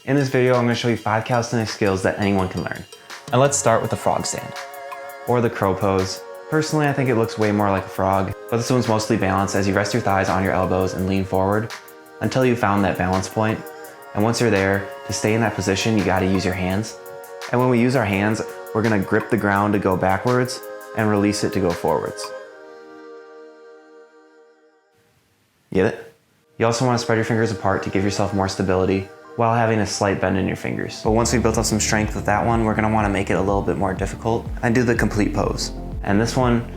In this video, I'm going to show you 5 calisthenics skills that anyone can learn. And let's start with the frog stand. Or the crow pose. Personally, I think it looks way more like a frog, but this one's mostly balanced as you rest your thighs on your elbows and lean forward until you found that balance point. And once you're there, to stay in that position, you got to use your hands. And when we use our hands, we're going to grip the ground to go backwards and release it to go forwards. Get it? You also want to spread your fingers apart to give yourself more stability while having a slight bend in your fingers. But once we built up some strength with that one, we're going to want to make it a little bit more difficult and do the complete pose. And this one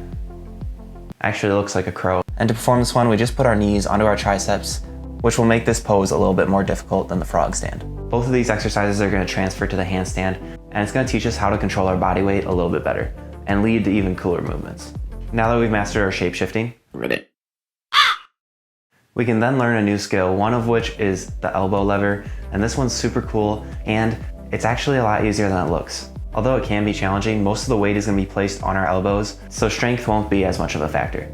actually looks like a crow. And to perform this one, we just put our knees onto our triceps, which will make this pose a little bit more difficult than the frog stand. Both of these exercises are going to transfer to the handstand, and it's going to teach us how to control our body weight a little bit better and lead to even cooler movements. Now that we've mastered our shape shifting, we can then learn a new skill, one of which is the elbow lever, and this one's super cool, and it's actually a lot easier than it looks. Although it can be challenging, most of the weight is going to be placed on our elbows, so strength won't be as much of a factor.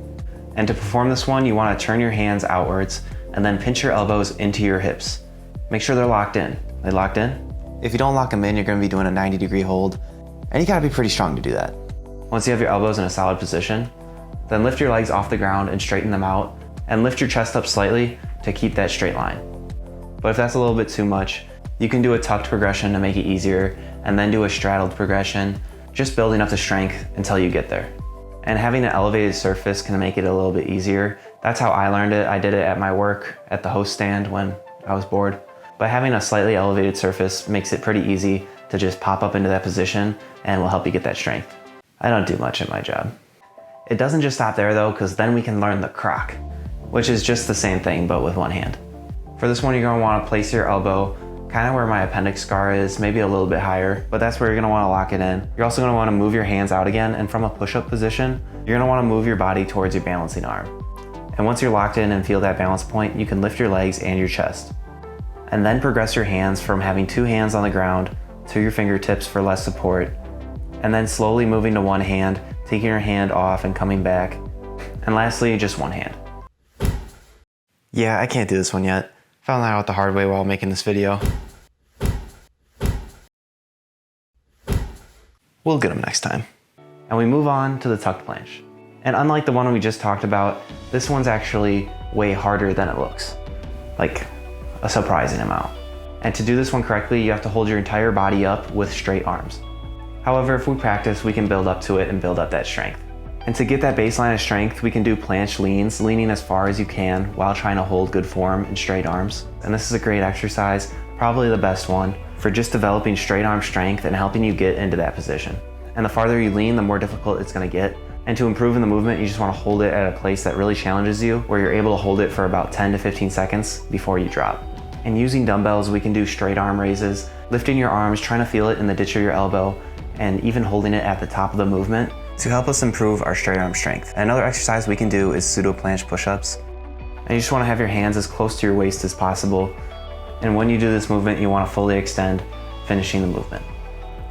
And to perform this one, you want to turn your hands outwards and then pinch your elbows into your hips. Make sure they're locked in. They locked in? If you don't lock them in, you're going to be doing a 90-degree hold, and you got to be pretty strong to do that. Once you have your elbows in a solid position, then lift your legs off the ground and straighten them out, and lift your chest up slightly to keep that straight line. But if that's a little bit too much, you can do a tucked progression to make it easier, and then do a straddled progression, just building up the strength until you get there. And having an elevated surface can make it a little bit easier. That's how I learned it. I did it at my work at the host stand when I was bored. But having a slightly elevated surface makes it pretty easy to just pop up into that position and will help you get that strength. I don't do much at my job. It doesn't just stop there though, because then we can learn the croc, which is just the same thing but with one hand. For this one, you're going to want to place your elbow kind of where my appendix scar is, maybe a little bit higher, but that's where you're going to want to lock it in. You're also going to want to move your hands out again, and from a push-up position, you're going to want to move your body towards your balancing arm. And once you're locked in and feel that balance point, you can lift your legs and your chest. And then progress your hands from having 2 hands on the ground to your fingertips for less support, and then slowly moving to one hand, taking your hand off and coming back, and lastly, just one hand. Yeah, I can't do this one yet. Found that out the hard way while making this video. We'll get them next time. And we move on to the tucked planche. And unlike the one we just talked about, this one's actually way harder than it looks. Like a surprising amount. And to do this one correctly, you have to hold your entire body up with straight arms. However, if we practice, we can build up to it and build up that strength. And to get that baseline of strength, we can do planche leans, leaning as far as you can while trying to hold good form and straight arms. And this is a great exercise, probably the best one, for just developing straight arm strength and helping you get into that position. And the farther you lean, the more difficult it's going to get. And to improve in the movement, you just want to hold it at a place that really challenges you, where you're able to hold it for about 10 to 15 seconds before you drop. And using dumbbells, we can do straight arm raises, lifting your arms, trying to feel it in the ditch of your elbow, and even holding it at the top of the movement to help us improve our straight arm strength. And another exercise we can do is pseudo planche push-ups. And you just want to have your hands as close to your waist as possible. And when you do this movement, you want to fully extend, finishing the movement.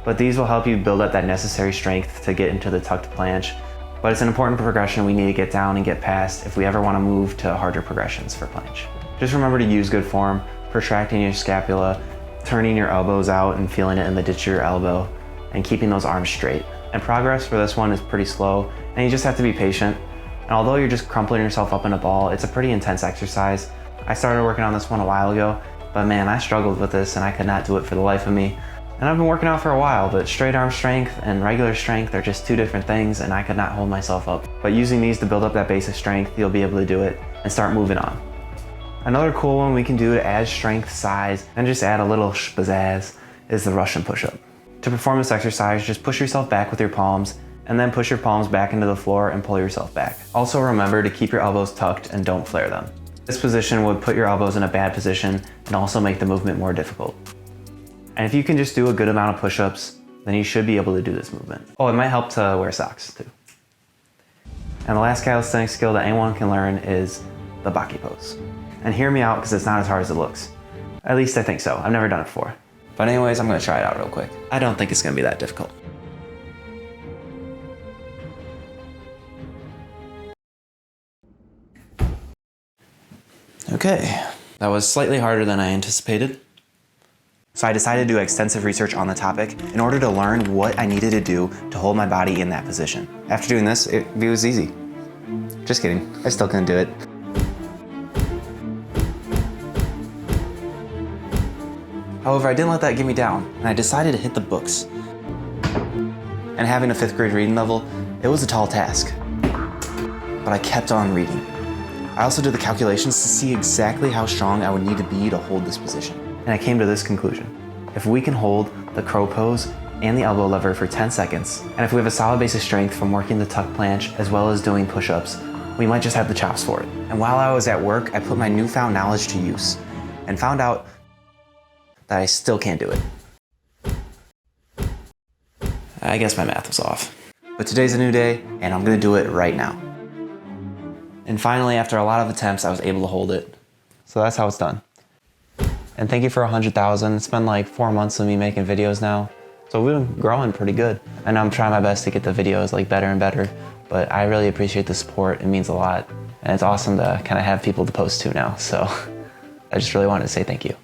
But these will help you build up that necessary strength to get into the tucked planche. But it's an important progression we need to get down and get past if we ever want to move to harder progressions for planche. Just remember to use good form, protracting your scapula, turning your elbows out and feeling it in the ditch of your elbow, and keeping those arms straight. And progress for this one is pretty slow, and you just have to be patient. And although you're just crumpling yourself up in a ball, it's a pretty intense exercise. I started working on this one a while ago, but man, I struggled with this and I could not do it for the life of me. And I've been working out for a while, but straight arm strength and regular strength are just 2 different things, and I could not hold myself up. But using these to build up that base of strength, you'll be able to do it and start moving on. Another cool one we can do to add strength, size, and just add a little pizzazz is the Russian push-up. To perform this exercise, just push yourself back with your palms, and then push your palms back into the floor and pull yourself back. Also remember to keep your elbows tucked and don't flare them. This position would put your elbows in a bad position and also make the movement more difficult. And if you can just do a good amount of push-ups, then you should be able to do this movement. Oh, it might help to wear socks too. And the last calisthenics skill that anyone can learn is the Baki Pose. And hear me out, because it's not as hard as it looks. At least I think so. I've never done it before. But anyways, I'm going to try it out real quick. I don't think it's going to be that difficult. Okay, that was slightly harder than I anticipated. So I decided to do extensive research on the topic in order to learn what I needed to do to hold my body in that position. After doing this, it was easy. Just kidding, I still couldn't do it. However, I didn't let that get me down, and I decided to hit the books. And having a 5th grade reading level, it was a tall task. But I kept on reading. I also did the calculations to see exactly how strong I would need to be to hold this position. And I came to this conclusion. If we can hold the crow pose and the elbow lever for 10 seconds, and if we have a solid base of strength from working the tuck planche as well as doing push-ups, we might just have the chops for it. And while I was at work, I put my newfound knowledge to use and found out that I still can't do it. I guess my math was off. But today's a new day, and I'm gonna do it right now. And finally, after a lot of attempts, I was able to hold it. So that's how it's done. And thank you for 100,000. It's been like 4 months of me making videos now. So we've been growing pretty good. And I'm trying my best to get the videos like better and better. But I really appreciate the support. It means a lot. And it's awesome to kind of have people to post to now. So I just really wanted to say thank you.